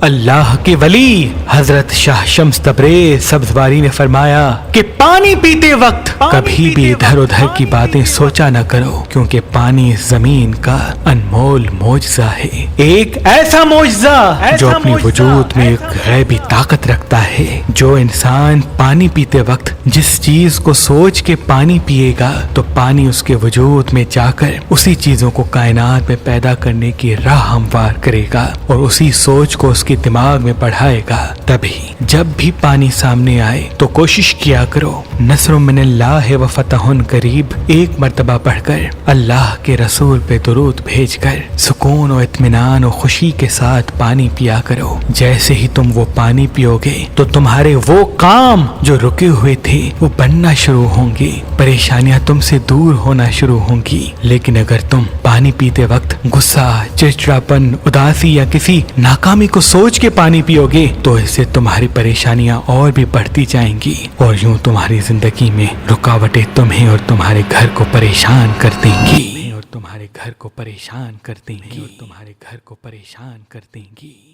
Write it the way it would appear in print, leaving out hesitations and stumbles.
اللہ کے ولی حضرت شاہ شمس تبریز سبزواری نے فرمایا کہ پانی پیتے وقت کبھی بھی ادھر ادھر کی باتیں سوچا نہ کرو، کیونکہ پانی زمین کا انمول معجزہ ہے، ایک ایسا معجزہ جو اپنی وجود میں ایک غیبی طاقت رکھتا ہے۔ جو انسان پانی پیتے وقت جس چیز کو سوچ کے پانی پیے گا تو پانی اس کے وجود میں جا کر اسی چیزوں کو کائنات میں پیدا کرنے کی راہ ہموار کرے گا اور اسی سوچ کو اس کے دماغ میں بڑھائے گا۔ تبھی جب بھی پانی سامنے آئے تو کوشش کیا کرو نصر من اللہ و فتح قریب ایک مرتبہ پڑھ کر اللہ کے رسول پہ درود بھیج کر سکون و اطمینان و خوشی کے ساتھ پانی پیا کرو۔ جیسے ہی تم وہ پانی پیو گے تو تمہارے وہ کام جو رکے ہوئے تھے وہ بننا شروع ہوں گے، پریشانیاں تم سے دور ہونا شروع ہوں گی۔ لیکن اگر تم پانی پیتے وقت غصہ، چڑچڑاپن، اداسی یا کسی ناکامی کو سوچ کے پانی پیو گے تو اس سے تمہاری پریشانیاں اور بھی بڑھتی جائیں گی اور یوں تمہاری زندگی میں رکاوٹیں تمہیں اور تمہارے گھر کو پریشان کر دیں گی، اور تمہارے گھر کو پریشان کر دیں گی، اور تمہارے گھر کو پریشان کر دیں گی۔